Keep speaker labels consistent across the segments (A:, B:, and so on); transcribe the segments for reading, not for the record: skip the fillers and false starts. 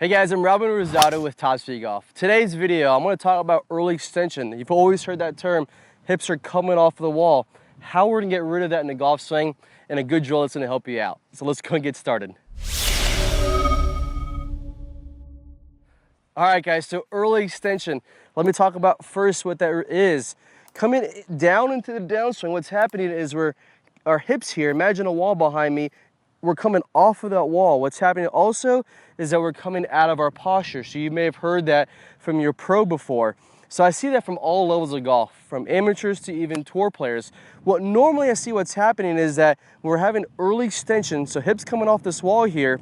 A: Hey guys, I'm Robin Rosado with Top Speed Golf. Today's video, I'm going to talk about early extension. You've always heard that term, hips are coming off the wall. How we're going to get rid of that in the golf swing, and a good drill that's going to help you out. So let's go and get started. All right guys, so early extension. Let me talk about first what that is. Coming down into the downswing, what's happening is our hips here, imagine a wall behind me, we're coming off of that wall. What's happening also is that we're coming out of our posture. So you may have heard that from your pro before. So I see that from all levels of golf, from amateurs to even tour players. What normally I see what's happening is that we're having early extension, so hips coming off this wall here,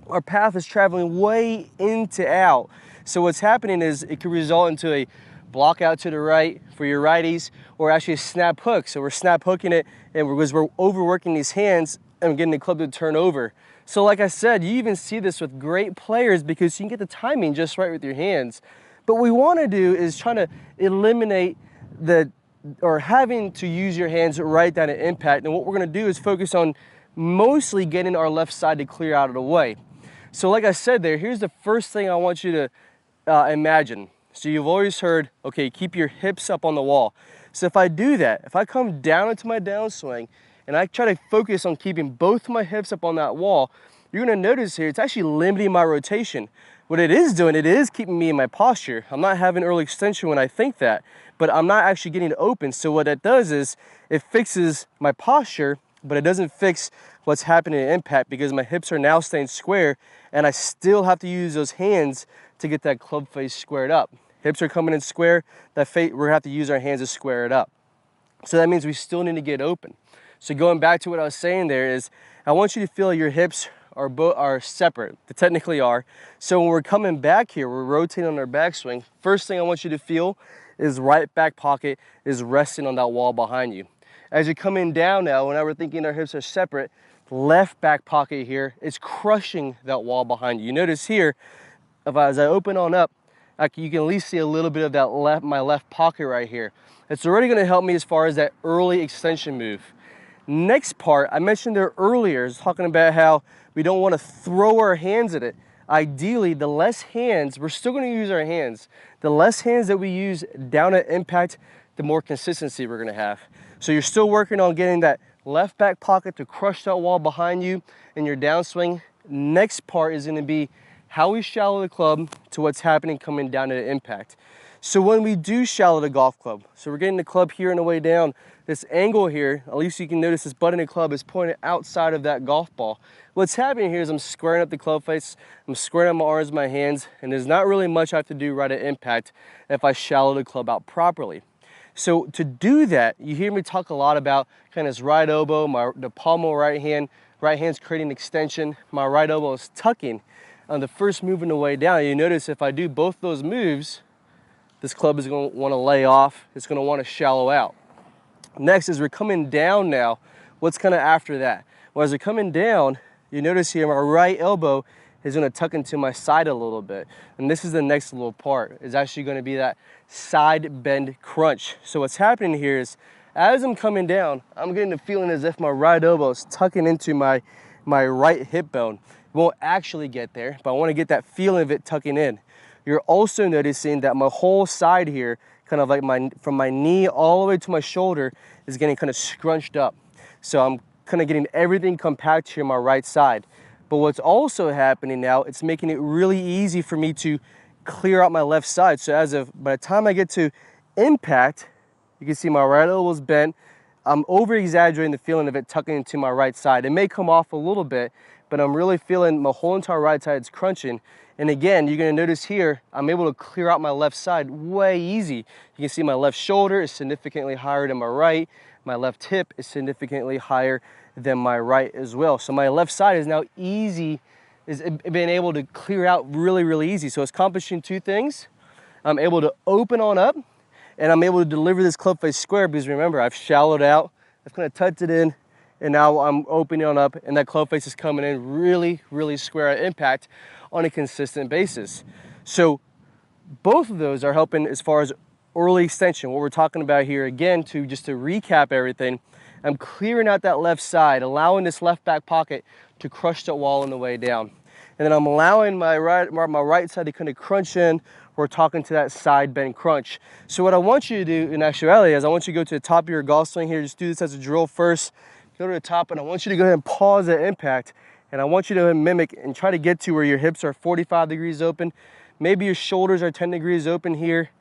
A: our path is traveling way into out. So what's happening is it could result into a block out to the right for your righties, or actually a snap hook. So we're snap hooking it, and because we're overworking these hands, and getting the club to turn over. So like I said, you even see this with great players because you can get the timing just right with your hands. But what we want to do is try to eliminate having to use your hands right down at impact. And what we're going to do is focus on mostly getting our left side to clear out of the way. So like I said there, here's the first thing I want you to imagine. So you've always heard, okay, keep your hips up on the wall. So if I do that, if I come down into my downswing, and I try to focus on keeping both my hips up on that wall, you're gonna notice here, it's actually limiting my rotation. What it is doing, it is keeping me in my posture. I'm not having early extension when I think that, but I'm not actually getting it open. So what that does is, it fixes my posture, but it doesn't fix what's happening in impact because my hips are now staying square, and I still have to use those hands to get that club face squared up. Hips are coming in square, we're gonna have to use our hands to square it up. So that means we still need to get open. So going back to what I was saying there is, I want you to feel your hips are separate. They technically are. So when we're coming back here, we're rotating on our backswing. First thing I want you to feel is right back pocket is resting on that wall behind you. As you're coming down now, whenever we're thinking our hips are separate, left back pocket here is crushing that wall behind you. You notice here, as I open on up, you can at least see a little bit of that my left pocket right here. It's already going to help me as far as that early extension move. Next part, I mentioned there earlier, is talking about how we don't want to throw our hands at it. Ideally, the less hands, we're still going to use our hands. The less hands that we use down at impact, the more consistency we're going to have. So you're still working on getting that left back pocket to crush that wall behind you in your downswing. Next part is going to be how we shallow the club to what's happening coming down at impact. So when we do shallow the golf club, so we're getting the club here on the way down, this angle here, at least you can notice this butt of the club is pointed outside of that golf ball. What's happening here is I'm squaring up the club face, I'm squaring up my arms, my hands, and there's not really much I have to do right at impact if I shallow the club out properly. So to do that, you hear me talk a lot about kind of this right elbow, the palm of right hand's creating extension, my right elbow is tucking. On the first move on the way down, you notice if I do both those moves, this club is going to want to lay off, it's going to want to shallow out. Next, as we're coming down now, what's kind of after that? Well, as we're coming down, you notice here my right elbow is going to tuck into my side a little bit. And this is the next little part. It's actually going to be that side bend crunch. So what's happening here is, as I'm coming down, I'm getting the feeling as if my right elbow is tucking into my right hip bone. It won't actually get there, but I want to get that feeling of it tucking in. You're also noticing that my whole side here, kind of like from my knee all the way to my shoulder, is getting kind of scrunched up. So I'm kind of getting everything compact here on my right side. But what's also happening now, it's making it really easy for me to clear out my left side. So by the time I get to impact, you can see my right elbow is bent. I'm over exaggerating the feeling of it tucking into my right side. It may come off a little bit, but I'm really feeling my whole entire right side is crunching. And again, you're gonna notice here, I'm able to clear out my left side way easy. You can see my left shoulder is significantly higher than my right. My left hip is significantly higher than my right as well. So my left side is now being able to clear out really, really easy. So it's accomplishing two things. I'm able to open on up, and I'm able to deliver this club face square because remember, I've shallowed out, I've kind of tucked it in, and now I'm opening on up, and that club face is coming in really, really square at impact on a consistent basis. So both of those are helping as far as early extension. What we're talking about here, again, just to recap everything, I'm clearing out that left side, allowing this left back pocket to crush that wall on the way down. and then I'm allowing my right side to kind of crunch in. We're talking to that side bend crunch. So what I want you to do in actuality is I want you to go to the top of your golf swing here. Just do this as a drill first. Go to the top, and I want you to go ahead and pause at impact. And I want you to mimic and try to get to where your hips are 45 degrees open. Maybe your shoulders are 10 degrees open here.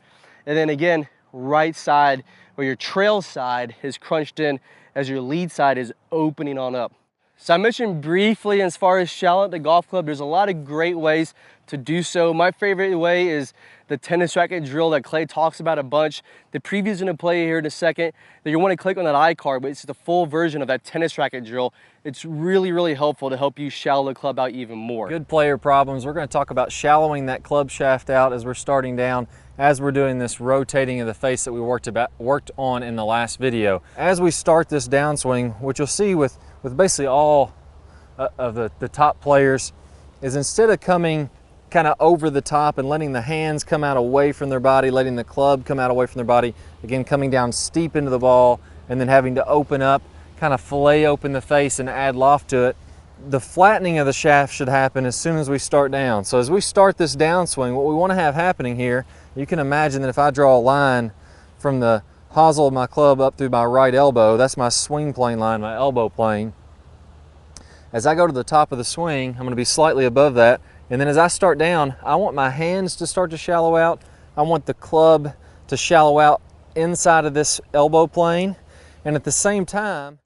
A: And then again, right side or your trail side is crunched in as your lead side is opening on up. So I mentioned briefly as far as shallow at the golf club, there's a lot of great ways to do so. My favorite way is the tennis racket drill that Clay talks about a bunch. The preview's gonna play here in a second. That you wanna click on that iCard, but it's the full version of that tennis racket drill. It's really, really helpful to help you shallow the club out even more.
B: Good player problems. We're gonna talk about shallowing that club shaft out as we're starting down, as we're doing this rotating of the face that we worked on in the last video. As we start this downswing, what you'll see with basically all of the top players is instead of coming kind of over the top and letting the hands come out away from their body, letting the club come out away from their body, again coming down steep into the ball and then having to open up, kind of fillet open the face and add loft to it. The flattening of the shaft should happen as soon as we start down. So as we start this downswing, what we want to have happening here, you can imagine that if I draw a line from the hosel of my club up through my right elbow, that's my swing plane line, my elbow plane. As I go to the top of the swing, I'm going to be slightly above that. And then as I start down, I want my hands to start to shallow out. I want the club to shallow out inside of this elbow plane. And at the same time,